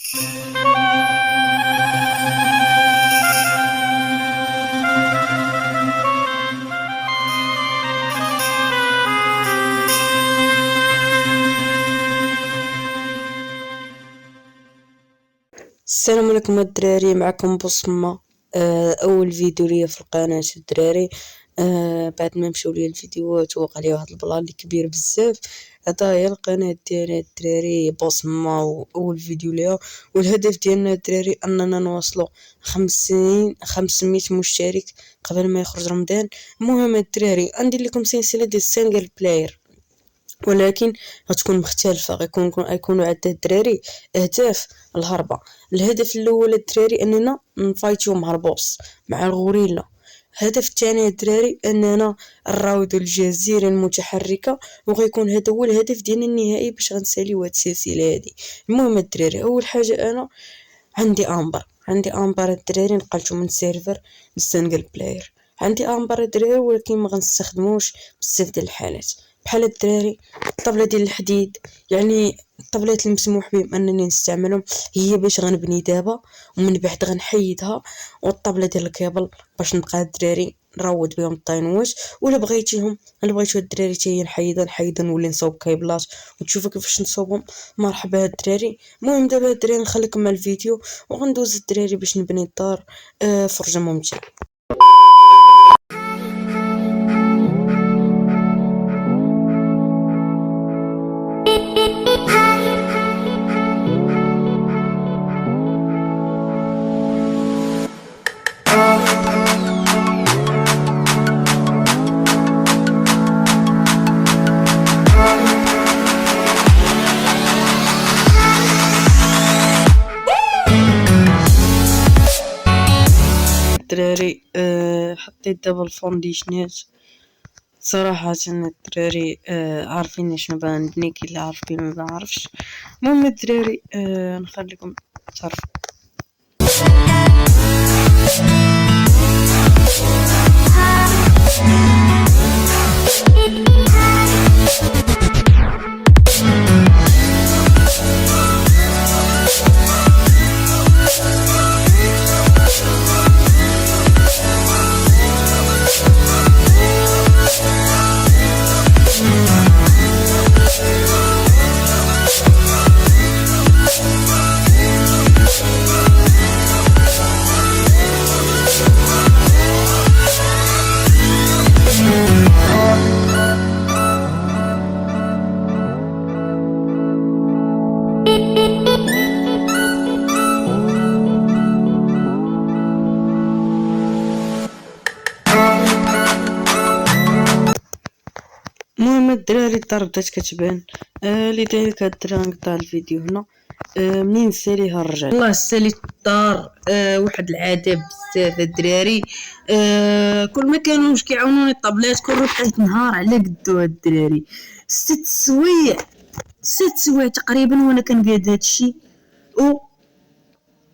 السلام عليكم الدراري، معكم بصمة. اول فيديو ليا في القناة الدراري. بعد ما مشاو ليا الفيديوهات ووقع ليا واحد البلان اللي كبير بزاف. هذا هي القناة ديالي الدراري بصمة، واول فيديو ليها، والهدف ديالنا الدراري اننا نوصلوا 500 مشترك قبل ما يخرج رمضان. المهم الدراري ندير لكم سلسلة ديال سينجل بلاير، ولكن غتكون مختلفة. غيكونوا عندنا الدراري اهداف الهربة. الهدف الاول الدراري اننا نفايتيو مع البوس، مع الغوريلا. الهدف الثاني الدراري اننا نراودو الجزيرة المتحركة، وغيكون هذا هو الهدف ديالنا النهائي باش غنساليو هاد السلسلة هادي. المهم الدراري اول حاجة انا عندي امبر الدراري، نقلتو من سيرفر للسنجل بلاير. عندي امبر الدراري ولكن ما غنستخدموش بزاف ديال الحالات، بحال الدراري الطبلة ديال الحديد، يعني الطبلات المسموح بهم انني نستعملهم هي باش غنبني دابا، ومن بعد غنحيدها. والطبلة ديال الكيبل باش نبقى الدراري نروض بهم الطينوات. ولا بغيتو الدراري حتى هي نحيدها نولي نصوب كيبلات وتشوفوا كيفاش نصوبهم. مرحبا الدراري. المهم دابا الدراري نخليكم مع الفيديو وغندوز الدراري باش نبني الدار. فرجة ممتعة. الدراري حطيت دابا الفونديشنات. صراحة الدراري عارفين شنو باغي نبني، كاين اللي عارف كاين اللي ما عارفش. المهم الدراري نخليكم تعرفوا. المهم الدراري الدار بدات كتبان. لذلك الدراري نقطع الفيديو هنا. منين نساليها نرجع. والله ساليت الدار. واحد العذاب بزاف الدراري. كل ما كانوش كيعاونوني الطابلات، كل بقيت نهار على قدو الدراري. 6 سوايع تقريبا وانا كنقاد هادشي، و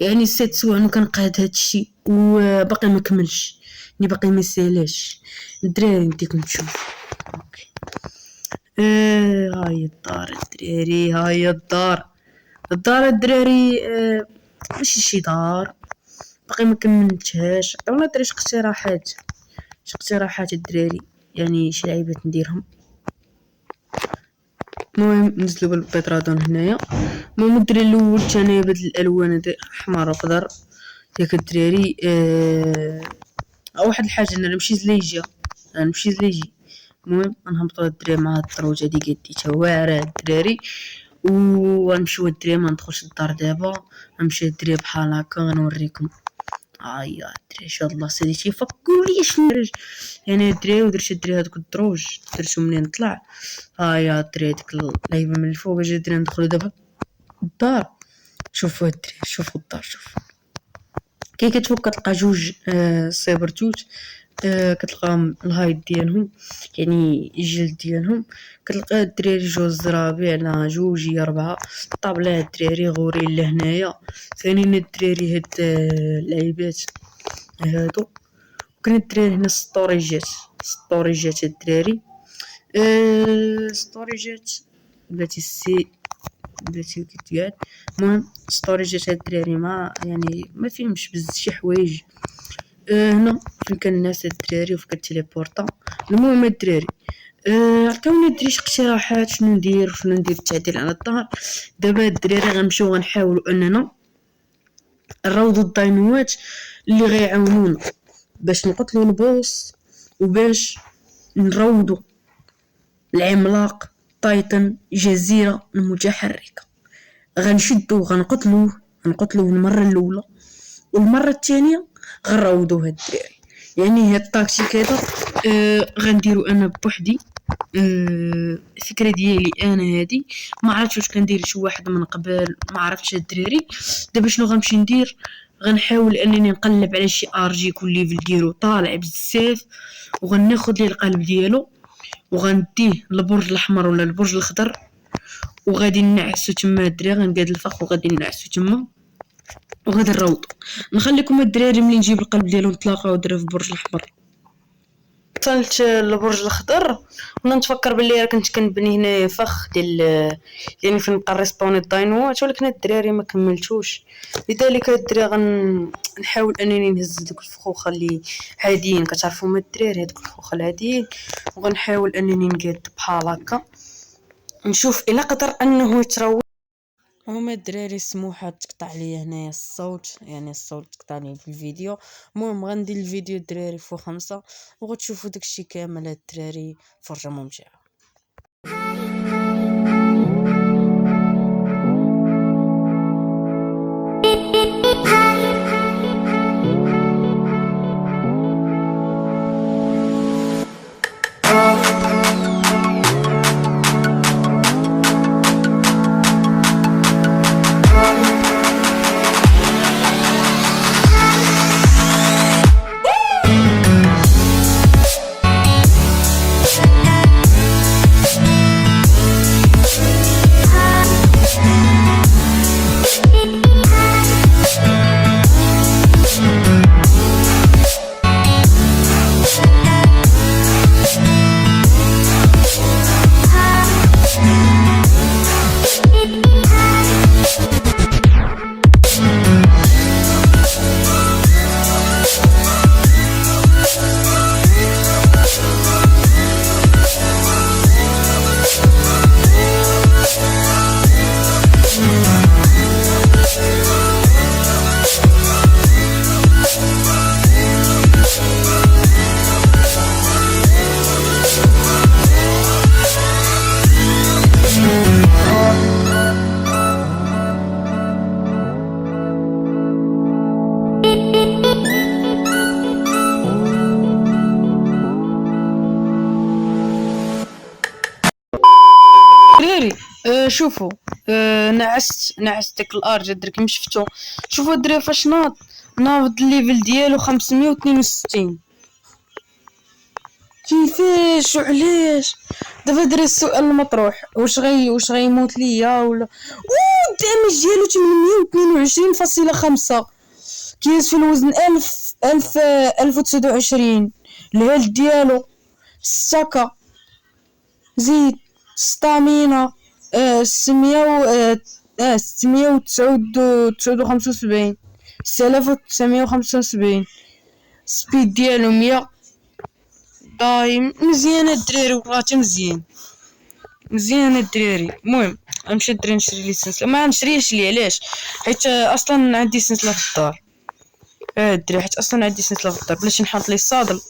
يعني 6 سوايع وانا كنقاد هادشي وباقي ما كملش، باقي ما سالاش الدراري. نديكم تشوف. اوكي. هاي الدار الدراري، هاي الدار الدراري. ماشي شي دار، باقي ما كملتهاش. عطونا الدراري شي اقتراحات الدراري، يعني شي لعيبات نديرهم. المهم نزلوا بالبيترادون هنايا. المهم الدراري الاول ثاني بدل الالوان هذا احمر وخضر ياك الدراري. واحد الحاجه انا نمشي زليجه. المهم نهبطوا الدراري مع الدروجه دي قديتها واعره الدراري، ونمشيو الدراري. ما ندخلش الدار دابا، نمشي الدراري بحال هكا غنوريكم. الدراري ان شاء الله ساليتي فكولي شنو يعني الدراري. ودرت الدراري هذوك الدروج درتو منين طلع. الدراري ديك اللعيبه من الفوق. اجي الدراري ندخلوا دابا الدار. شوفوا الدراري، شوفوا الدار. كي كتفوق كتلقى جوج سيبرتوت. كتلقاهم الهايت ديالهم، يعني الجلد ديالهم. كتلقى الدراري جوج زرابي على جوج 4 الطابله الدراري غوريلا هنايا. ثانيا الدراري هاد اللعيبات هادو. وكاين الدراري هنا ستوريجات الدراري. ستوريجات بلاتي بلاتي كيتقال. المهم ستوري جات هاد الدراري ما فيهمش بزاف شي حوايج. هنا فين كان الناس هاد الدراري وفين كتيليبورطا. المهم هاد الدراري عطاوني الدراري شي اقتراحات شنو ندير التعديل على الدار. دابا هاد الدراري غنمشيو غنحاولوا اننا نروضوا الداينوات اللي غيعاونونا باش نقتلوا البوس وباش نروضوا العملاق تايتن جزيرة المتحركة. غنشدو غنقتلوه المرة الاولى، والمرة الثانية غنروضوا هاد الدراري. يعني هاد الطاكتيك هذا غنديرو انا بوحدي. الفكره ديالي انا هادي ما عرفتش واش كندير شي واحد من قبل، ما عرفتش الدراري. دابا شنو غنمشي ندير؟ غنحاول انني نقلب على شي ارجي كل ليفل ديالو طالع بزاف، وغناخذ ليه القلب ديالو وغنديه للبرج الاحمر ولا البرج الاخضر، وغادي نعسو تما الدراري. غنقاد الفخ وغادي نعسو تما وغادي نروض. نخليكم الدراري ملي نجيب القلب ديالو نتلاقاو دراري في البرج الاحمر. وصلت للبرج الاخضر ونتفكر باللي كنت كنبني هنايا فخ ديال يعني فين نبقى ريسبوني الداينوات، ولكن الدراري ما كملتوش. لذلك الدراري غنحاول انني نهز دوك الفخوخه اللي عاديين، كتعرفوا ما الدراري هذوك الفخوخه العاديين، وغنحاول انني نقاد بحال هكا نشوف الا قدر انه يتروض. هما الدراري سموحه تقطع ليا هنايا الصوت، يعني الصوت تقطع لي في الفيديو. المهم غندير الفيديو الدراري فوق 5 وغتشوفوا داكشي كامل. الدراري فرجه ممتعه. دراري شوفوا نعست داك الارج درك مشفتو. شوفوا الدراري فاش ناض الليفل ديالو 562. كيفاش وعلاش؟ دابا دري السؤال المطروح، واش غيموت ليا ولا الدمج ديالو 822.5 كيس في الوزن 1029. الهيلث ديالو 6 زيد ستامينا 675 6975. سبيد ديالو 100. دايم مزيان الدراري وبغاتي مزيان الدراري. المهم غنمشي الدراري نشري لي سلسله، ما نشريش ليه علاش؟ حيت اصلا عندي سلسله في الدار. الدراري حيت اصلا عندي سلسله في الدار بلاش نحط لي الصادل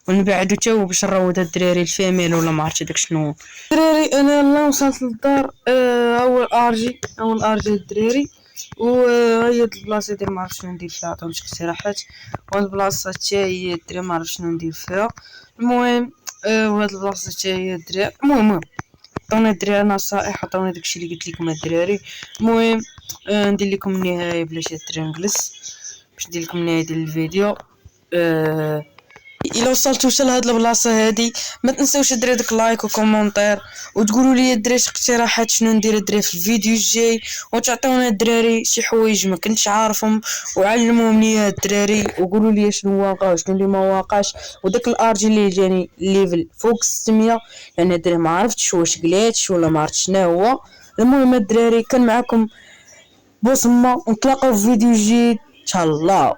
ونبعدو تا هو باش نروض الدراري الفاميل ولا ما عرفتش داك شنو. الدراري انا يلا وصلت للدار. اول ارجي الدراري، وهي البلاصه ديال ما عرفتش شنو ندير فيها. عطاوني شي اقتراحات، وهاد البلاصه حتى هي الدراري ما عرفتش شنو ندير فيها. المهم وهاد البلاصه حتى هي الدراري. المهم عطاونا الدراري نصائح، عطاونا داكشي اللي قلت لكم الدراري. المهم ندير لكم النهايه بلاش الدراري نجلس باش ندير لكم النهايه ديال الفيديو. الا وصلتوا لهاد البلاصه هادي ما تنساوش ديروا داك لايك وكومونتير، وتقولوا لي الدراري اقتراحات شنو ندير الدراري في الفيديو الجاي، وتعطيونا الدراري شي حوايج ما كنتش عارفهم وعلموهم ليا الدراري، وقولوا لي شنو واقع وشنو اللي ما واقعش. وداك الارجي اللي جاني ليفل فوق 600 يعني الدراري ما عرفتش واش قلاتش ولا ما عرفتش شنو هو. المهم الدراري كان معكم بوسمة، ونتلاقاو في فيديو جديد ان شاء الله.